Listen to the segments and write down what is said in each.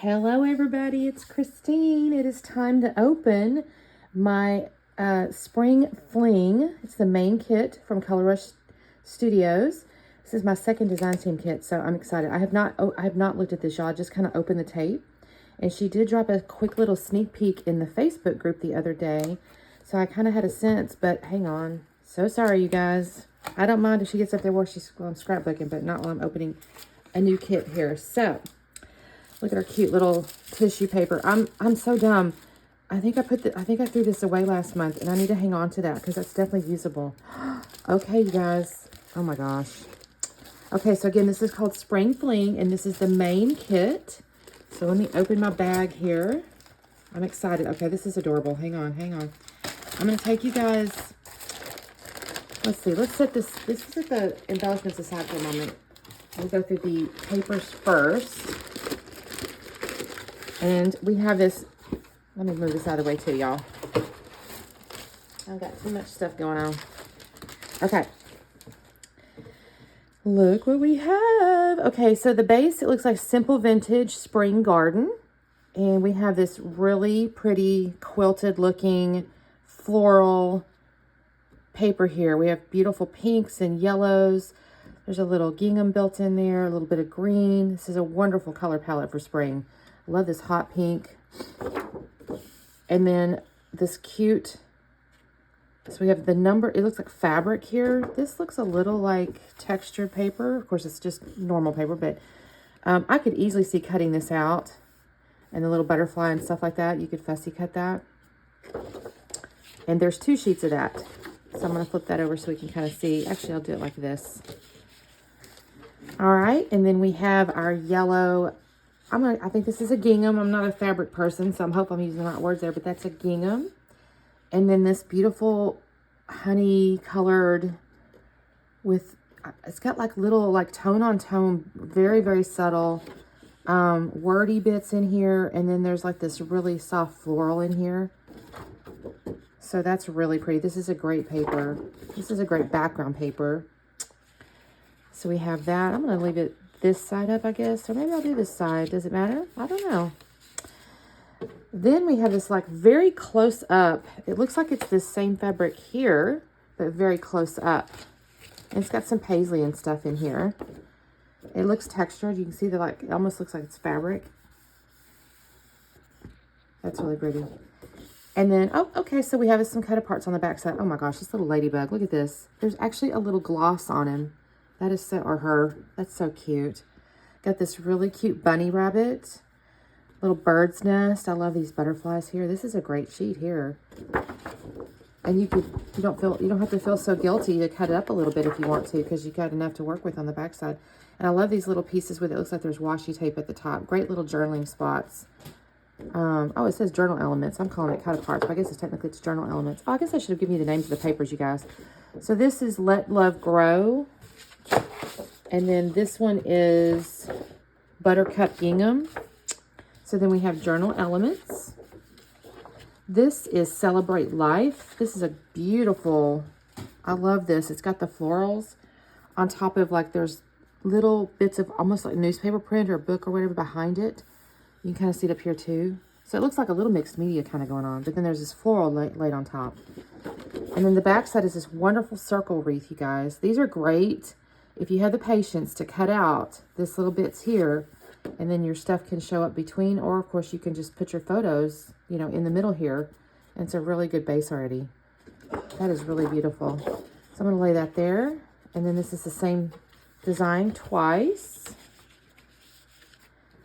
Hello everybody, it's Christine. It is time to open my Spring Fling. It's the main kit from Color Rush Studios. This is my second design team kit, so I'm excited. I have not looked at this, y'all. I just kind of opened the tape. And she did drop a quick little sneak peek in the Facebook group the other day. So I kind of had a sense, but hang on. So sorry, you guys. I don't mind if she gets up there while I'm scrapbooking, but not while I'm opening a new kit here. So look at our cute little tissue paper. I'm so dumb. I think I threw this away last month, and I need to hang on to that because that's definitely usable. Okay, you guys. Oh my gosh. Okay, so again, this is called Spring Fling, and this is the main kit. So let me open my bag here. I'm excited. Okay, this is adorable. Hang on. I'm going to take you guys. Let's see. Let's set this. Let's set the embellishments aside for a moment. We'll go through the papers first. And we have this. Let me move this out of the way too, y'all. I've got too much stuff going on. Okay. Look what we have. Okay, so the base, it looks like Simple Vintage Spring Garden. And we have this really pretty quilted looking floral paper here. We have beautiful pinks and yellows. There's a little gingham built in there, a little bit of green. This is a wonderful color palette for spring. I love this hot pink. And then this cute, so we have the number, it looks like fabric here. This looks a little like textured paper. Of course, it's just normal paper, but I could easily see cutting this out. And the little butterfly and stuff like that. You could fussy cut that. And there's 2 sheets of that. So I'm going to flip that over so we can kind of see. Actually, I'll do it like this. All right. And then we have our yellow. I think this is a gingham. I'm not a fabric person, so I'm hoping I'm using the right words there, but that's a gingham. And then this beautiful honey colored with, it's got like little like tone on tone, very, very subtle wordy bits in here. And then there's like this really soft floral in here. So that's really pretty. This is a great paper. This is a great background paper. So we have that. I'm going to leave it this side up, I guess. Or maybe I'll do this side. Does it matter? I don't know. Then we have this like very close up. It looks like it's this same fabric here, but very close up. And it's got some paisley and stuff in here. It looks textured. You can see that like it almost looks like it's fabric. That's really pretty. And then, oh, okay, so we have some cut parts on the back side. Oh my gosh, this little ladybug. Look at this. There's actually a little gloss on him. That is so, or her. That's so cute. Got this really cute bunny rabbit. Little bird's nest. I love these butterflies here. This is a great sheet here. And you don't have to feel so guilty to cut it up a little bit if you want to, because you've got enough to work with on the back side. And I love these little pieces with it. It looks like there's washi tape at the top. Great little journaling spots. Oh, it says journal elements. I'm calling it cut parts, but I guess it's journal elements. Oh, I guess I should have given you the names of the papers, you guys. So this is Let Love Grow. And then this one is Buttercup Gingham. So then we have journal elements. This is Celebrate Life. This is a beautiful, I love this. It's got the florals on top of like there's little bits of almost like newspaper print or a book or whatever behind it. You can kind of see it up here too. So it looks like a little mixed media kind of going on. But then there's this floral laid on top. And then the back side is this wonderful circle wreath, you guys. These are great if you have the patience to cut out this little bits here. And then your stuff can show up between. Or, of course, you can just put your photos, you know, in the middle here. And it's a really good base already. That is really beautiful. So I'm going to lay that there. And then this is the same design twice.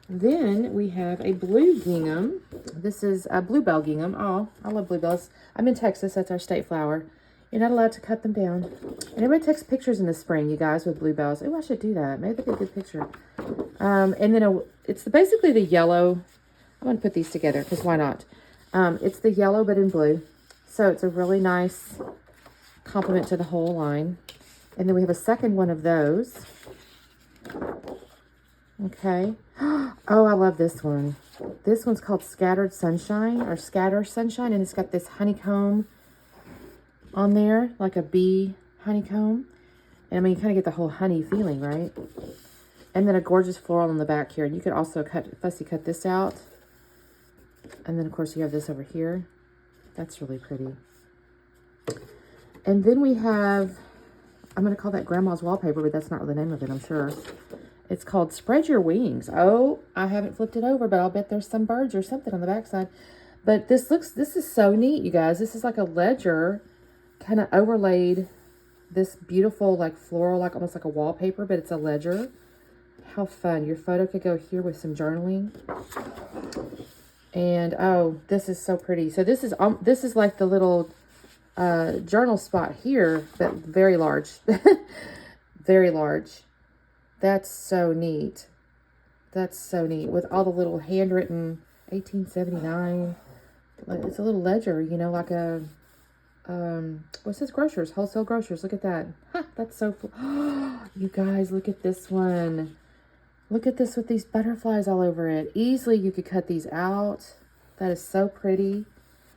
Then we have a blue gingham. This is a bluebell gingham. Oh, I love bluebells. I'm in Texas. That's our state flower. You're not allowed to cut them down. And everybody takes pictures in the spring, you guys, with bluebells. Oh, I should do that. Maybe that'd be a good picture. And then it's basically the yellow. I'm going to put these together because why not? It's the yellow but in blue. So it's a really nice complement to the whole line. And then we have a second one of those. Okay. Oh, I love this one. This one's called Scattered Sunshine or Scatter Sunshine. And it's got this honeycomb on there, like a bee honeycomb. And I mean, you kind of get the whole honey feeling, right? And then a gorgeous floral on the back here. And you could also fussy cut this out. And then, of course, you have this over here. That's really pretty. And then we have, I'm going to call that Grandma's Wallpaper, but that's not the name of it, I'm sure. It's called Spread Your Wings. Oh, I haven't flipped it over, but I'll bet there's some birds or something on the backside. But this is so neat, you guys. This is like a ledger kind of overlaid this beautiful, like floral, like almost like a wallpaper, but it's a ledger. How fun. Your photo could go here with some journaling. And oh, this is so pretty. So this is like the little journal spot here, but very large. Very large. That's so neat. That's so neat. With all the little handwritten 1879. It's a little ledger, you know, like a what's this? Grocers, wholesale grocers. Look at that. Huh, that's so you guys, look at this one. Look at this with these butterflies all over it. Easily you could cut these out. That is so pretty.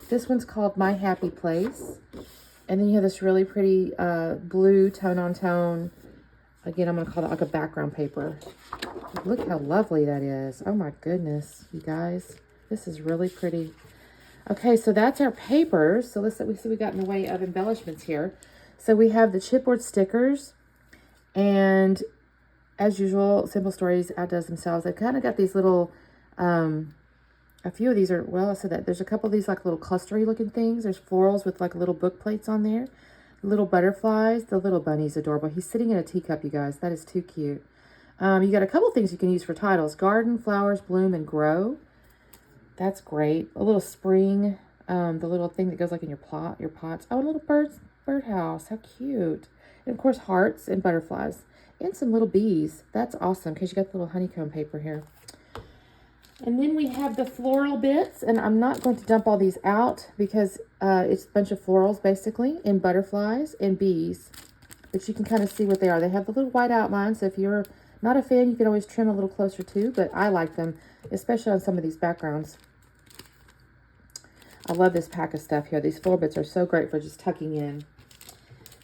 This one's called My Happy Place. And then you have this really pretty blue tone on tone. Again, I'm going to call that like a background paper. Look how lovely that is. Oh my goodness, you guys. This is really pretty. Okay, so that's our papers. So let's see what we got in the way of embellishments here. So we have the chipboard stickers. And as usual, Simple Stories outdoes themselves. They've kind of got these little, a few of these are, well, I said that. There's a couple of these like little clustery looking things. There's florals with like little book plates on there. Little butterflies. The little bunny's adorable. He's sitting in a teacup, you guys. That is too cute. You got a couple things you can use for titles. Garden, flowers, bloom, and grow. That's great. A little spring. The little thing that goes like in your pots. Oh, a little birdhouse. How cute. And of course, hearts and butterflies. And some little bees. That's awesome because you got the little honeycomb paper here. And then we have the floral bits. And I'm not going to dump all these out because it's a bunch of florals basically. And butterflies and bees. But you can kind of see what they are. They have the little white outline. So if you're not a fan, you can always trim a little closer too. But I like them, especially on some of these backgrounds. I love this pack of stuff here. These floral bits are so great for just tucking in.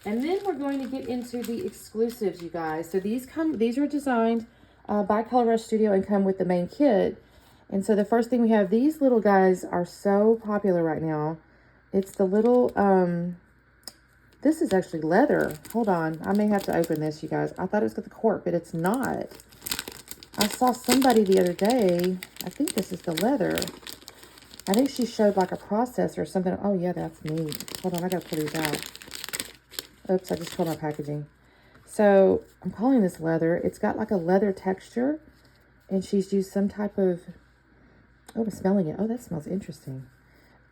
And then we're going to get into the exclusives, you guys. So these are designed by Color Rush Studio and come with the main kit. And so the first thing we have, these little guys are so popular right now. It's the little, this is actually leather. Hold on. I may have to open this, you guys. I thought it was got the cork, but it's not. I saw somebody the other day. I think this is the leather. I think she showed like a process or something. Oh, yeah, that's neat. Hold on. I got to pull these out. Oops, I just tore my packaging. So I'm calling this leather. It's got like a leather texture. And she's used some type of, oh, I'm smelling it. Oh, that smells interesting.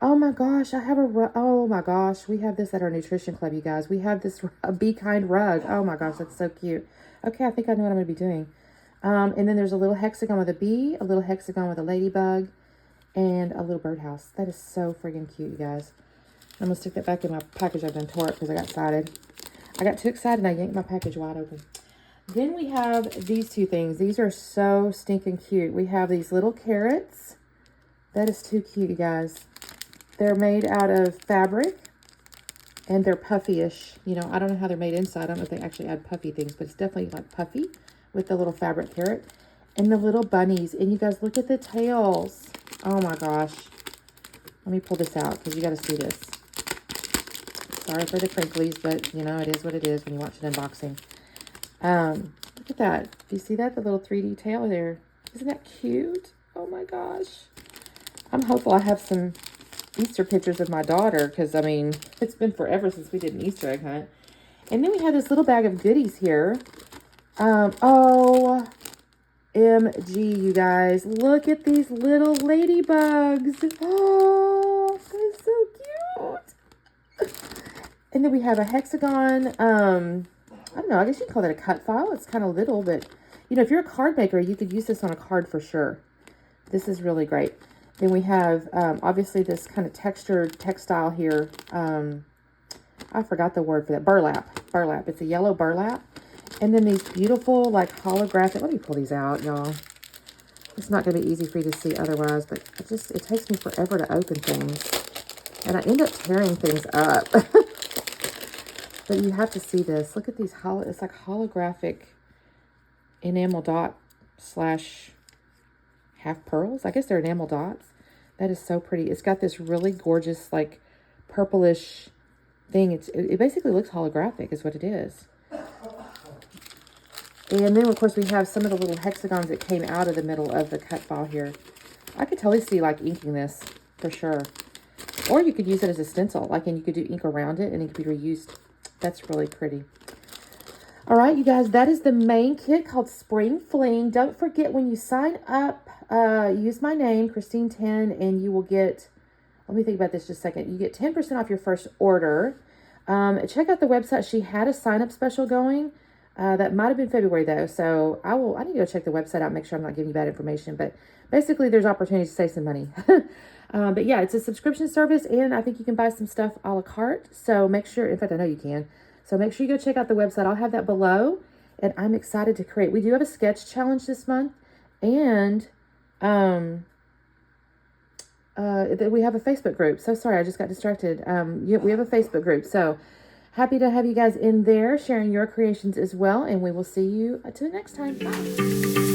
Oh my gosh, oh my gosh. We have this at our nutrition club, you guys. We have this Be Kind rug. Oh my gosh, that's so cute. Okay, I think I know what I'm going to be doing. And then there's a little hexagon with a bee, a little hexagon with a ladybug, and a little birdhouse. That is so friggin' cute, you guys. I'm going to stick that back in my package. I've done tore it because I got excited. I got too excited and I yanked my package wide open. Then we have these two things. These are so stinking cute. We have these little carrots. That is too cute, you guys. They're made out of fabric and they're puffy-ish. You know, I don't know how they're made inside. I don't know if they actually add puffy things, but it's definitely like puffy with the little fabric carrot and the little bunnies. And you guys, look at the tails. Oh my gosh. Let me pull this out because you got to see this. Sorry for the crinklies, but you know, it is what it is when you watch an unboxing. Look at that. Do you see that? The little 3D tail there. Isn't that cute? Oh my gosh. I'm hopeful I have some Easter pictures of my daughter because, I mean, it's been forever since we did an Easter egg hunt. And then we have this little bag of goodies here. OMG, you guys. Look at these little ladybugs. Oh, that's so cute. And then we have a hexagon. I don't know. I guess you can call that a cut file. It's kind of little, but, you know, if you're a card maker, you could use this on a card for sure. This is really great. Then we have, obviously, this kind of textured textile here. I forgot the word for that. Burlap. Burlap. It's a yellow burlap. And then these beautiful, like, holographic. Let me pull these out, y'all. It's not going to be easy for you to see otherwise, but it takes me forever to open things. And I end up tearing things up. But you have to see this. Look at these, it's like holographic enamel dot slash half pearls. I guess they're enamel dots. That is so pretty. It's got this really gorgeous, like, purplish thing. It basically looks holographic is what it is. And then, of course, we have some of the little hexagons that came out of the middle of the cut file here. I could totally see, like, inking this for sure. Or you could use it as a stencil, like, and you could do ink around it, and it could be reused. That's really pretty. All right, you guys, that is the main kit called Spring Fling. Don't forget, when you sign up, use my name, Christine10, and you will get, let me think about this just a second. You get 10% off your first order. Check out the website. She had a sign-up special going. That might have been February, though, so I need to go check the website out, make sure I'm not giving you bad information. But basically, there's opportunities to save some money. But yeah, it's a subscription service, and I think you can buy some stuff a la carte. So make sure, in fact, I know you can. So make sure you go check out the website. I'll have that below, and I'm excited to create. We do have a sketch challenge this month, and we have a Facebook group. So sorry, I just got distracted. We have a Facebook group, so happy to have you guys in there sharing your creations as well, and we will see you until next time. Bye.